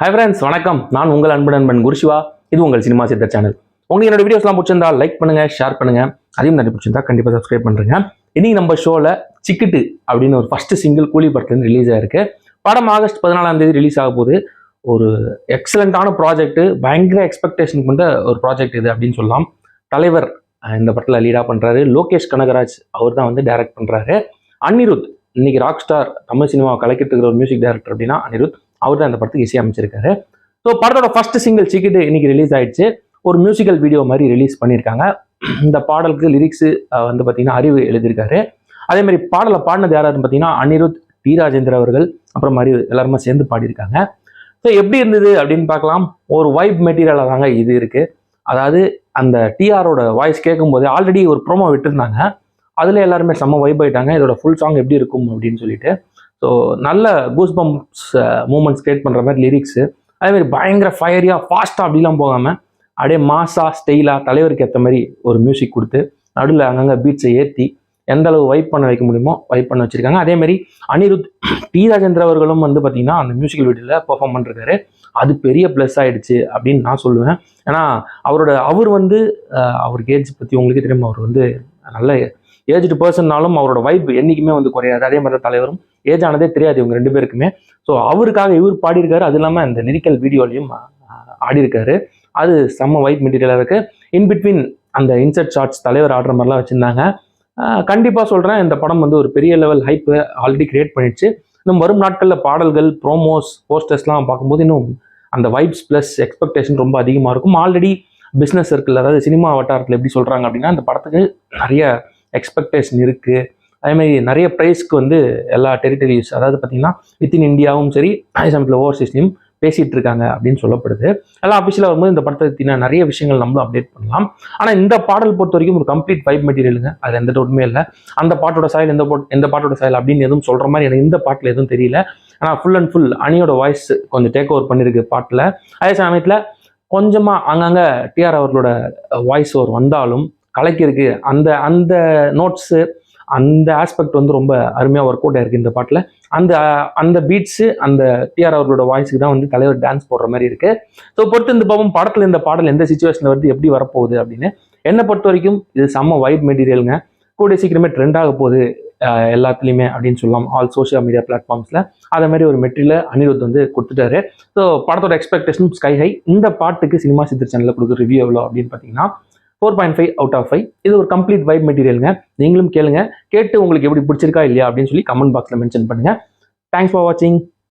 Hi friends, வணக்கம். நான் உங்கள் அன்பு நண்பன் குருசிவா. இது உங்கள் சினிமா சித்தர் சேனல். உங்களுக்கு என்னோட வீடியோஸ்லாம் பிடிச்சிருந்தா லைக் பண்ணுங்க, ஷேர் பண்ணுங்க. அதையும் தாண்டி பிடிச்சிருந்தா கண்டிப்பாக சப்ஸ்கிரைப் பண்ணுறேங்க. இன்னைக்கு நம்ம ஷோவில் சிக்கிட்டு அப்படின்னு ஒரு ஃபர்ஸ்ட் சிங்கிள் கூலி படத்துலேருந்து ரிலீஸ் ஆயிருக்கு. படம் ஆகஸ்ட் 14 ரிலீஸ் ஆக போகுது. ஒரு எக்ஸலண்டான ப்ராஜெக்ட், பயங்கர எக்ஸ்பெக்டேஷன் கொண்ட ஒரு ப்ராஜெக்ட் இது அப்படின்னு சொல்லலாம். தலைவர் இந்த படத்தில் லீடாக பண்ணுறாரு. லோகேஷ் கனகராஜ் அவர் தான் வந்து டைரக்ட் பண்ணுறாரு. அனிருத், இன்னைக்கு ராக் ஸ்டார் தமிழ் சினிமாவை கலக்கிட்டு இருக்கிற ஒரு மியூசிக் டைரக்டர் அப்படின்னா அனிருத். அவர் தான் இந்த படத்துக்கு இசை அமைச்சிருக்காரு. ஸோ படத்தோட ஃபர்ஸ்ட் சிங்கிள் சிக்கிட்டு இன்னைக்கு ரிலீஸ் ஆயிடுச்சு. ஒரு மியூசிக்கல் வீடியோ மாதிரி ரிலீஸ் பண்ணியிருக்காங்க. இந்த பாடலுக்கு லிரிக்ஸ் வந்து பார்த்தீங்கன்னா அறிவு எழுதியிருக்காரு. அதே மாதிரி பாடலை பாடினது யாராருன்னு பார்த்தீங்கன்னா அனிருத், டி ராஜேந்திர அவர்கள், அப்புறம் அறிவு எல்லாருமே சேர்ந்து பாடியிருக்காங்க. ஸோ எப்படி இருந்தது அப்படின்னு பார்க்கலாம். ஒரு வைப் மெட்டீரியலாக தாங்க இது இருக்கு. அதாவது அந்த டிஆரோட வாய்ஸ் கேட்கும்போது ஆல்ரெடி ஒரு ப்ரோமோ விட்டுருந்தாங்க. அதில் எல்லாருமே செம்ம வைப் ஆயிட்டாங்க. இதோட ஃபுல் சாங் எப்படி இருக்கும் அப்படின்னு சொல்லிட்டு. ஸோ நல்ல கூஸ் பம்ப்ஸ் மூமெண்ட்ஸ் கிரியேட் பண்ணுற மாதிரி லிரிக்ஸு, அதேமாதிரி பயங்கர ஃபயரியாக ஃபாஸ்ட்டாக அப்படிலாம் போகாமல் அப்படியே மாஸாக ஸ்டைலாக தலைவருக்கு ஏற்ற மாதிரி ஒரு மியூசிக் கொடுத்து நடுவில் அங்கங்கே பீட்ஸை ஏற்றி எந்த அளவு வைப் பண்ண வைக்க முடியுமோ வைப் பண்ண வச்சுருக்காங்க. அதேமாதிரி அனிருத், டி ராஜேந்திர அவர்களும் வந்து பார்த்திங்கன்னா அந்த மியூசிக்கல் வீடியோவில் பெர்ஃபார்ம் பண்ணிருக்காரு. அது பெரிய ப்ளஸ் ஆகிடுச்சு அப்படின்னு நான் சொல்லுவேன். ஏன்னா அவர் வந்து அவருக்கு ஏஜ் பற்றி உங்களுக்கே தெரியும். அவர் வந்து நல்ல ஏஜ்டு பர்சன்னாலும் அவரோட வைப் என்றைக்குமே வந்து குறையாது. அதே மாதிரி தலைவரும் ஏஜ் ஆனதே தெரியாது இவங்க ரெண்டு பேருக்குமே. ஸோ அவருக்காக இவர் பாடியிருக்காரு. அது இல்லாமல் இந்த லிரிக்கல் வீடியோலையும் ஆடியிருக்காரு. அது செம்ம வைப் மெட்டீரியலாக இருக்குது. இன்பிட்வீன் அந்த இன்சர்ட் ஷார்ட்ஸ் தலைவர் ஆடுற மாதிரிலாம் வச்சுருந்தாங்க. கண்டிப்பாக சொல்கிறேன், இந்த படம் வந்து ஒரு பெரிய லெவல் ஹைப்பு ஆல்ரெடி கிரியேட் பண்ணிடுச்சு. இன்னும் வரும் நாட்களில் பாடல்கள், ப்ரோமோஸ், போஸ்டர்ஸ்லாம் பார்க்கும்போது இன்னும் அந்த வைப்ஸ் ப்ளஸ் எக்ஸ்பெக்டேஷன் ரொம்ப அதிகமாக இருக்கும். ஆல்ரெடி பிஸ்னஸ் சர்க்கிள், அதாவது சினிமா வட்டாரத்தில் எப்படி சொல்கிறாங்க அப்படின்னா இந்த படத்துக்கு நிறைய எக்ஸ்பெக்டேஷன் இருக்குது. அதேமாதிரி நிறைய ப்ரைஸ்க்கு வந்து எல்லா டெரிட்டரிஸ், அதாவது பார்த்தீங்கன்னா வித்தின் இந்தியாவும் சரி, அதே சமயத்தில் ஓவர்சீஸ்லையும் பேசிகிட்டு இருக்காங்க அப்படின்னு சொல்லப்படுது. எல்லாம் அஃபிஷியலாக வரும்போது இந்த படத்தை பற்றின நிறைய விஷயங்கள் நம்மளும் அப்டேட் பண்ணலாம். ஆனால் இந்த பாடல் பொறுத்த வரைக்கும் ஒரு கம்ப்ளீட் வைப் மெட்டீரியலுங்க. அது எந்த டவுட்டுமே இல்லை. அந்த பாட்டோட சாயல் எந்த பாட்டோட சாயல் அப்படின்னு எதுவும் சொல்கிற மாதிரி எனக்கு இந்த பாட்டில் எதுவும் தெரியல. ஆனால் ஃபுல் அண்ட் ஃபுல் அனியோட வாய்ஸ் கொஞ்சம் டேக் ஓவர் பண்ணியிருக்கு பாட்டில். அதே சமயத்தில் கொஞ்சமாக அங்கங்கே டிஆர் அவர்களோட வாய்ஸ் ஓவர் வந்தாலும் கலைக்கிருக்கு. அந்த அந்த நோட்ஸு, அந்த ஆஸ்பெக்ட் வந்து ரொம்ப அருமையாக ஒர்க் அவுட் ஆயிருக்கு இந்த பாட்டில். அந்த அந்த பீட்ஸு, அந்த டிஆர் அவர்களோட வாய்ஸுக்கு தான் வந்து தலைவர் டான்ஸ் போடுற மாதிரி இருக்குது. ஸோ பொறுத்து இந்த பாவம் படத்தில் இந்த பாடல் எந்த சுச்சுவேஷனில் வருது, எப்படி வரப்போகுது அப்படின்னு. என்னை பொறுத்த வரைக்கும் இது செம்ம வைப் மெட்டீரியலுங்க. கூடிய சீக்கிரமே ட்ரெண்ட் ஆக போகுது எல்லாத்துலேயுமே அப்படின்னு சொல்லலாம், ஆல் சோஷியல் மீடியா பிளாட்ஃபார்ம்ஸில். அதை மாதிரி ஒரு மெட்டீரியலை அனிருத் வந்து கொடுத்துட்டாரு. ஸோ படத்தோட எக்ஸ்பெக்டேஷன் ஸ்கை ஹை. இந்த பாட்டுக்கு சினிமா சித்தர் சேனலில் கொடுக்குற ரிவ்யூ எவ்வளோ அப்படின்னு பார்த்தீங்கன்னா 4.5 அவுட் ஆஃப் 5. இது ஒரு கம்ப்ளீட் வைப் மெட்டீரியலுங்க. நீங்களும் கேளுங்க. கேட்டு உங்களுக்கு எப்படி பிடிச்சிருக்கா இல்லையா அப்படின்னு சொல்லி கமெண்ட் பாக்ஸில் மென்ஷன் பண்ணுங்கள். தேங்க்ஸ் ஃபார் வாட்சிங்.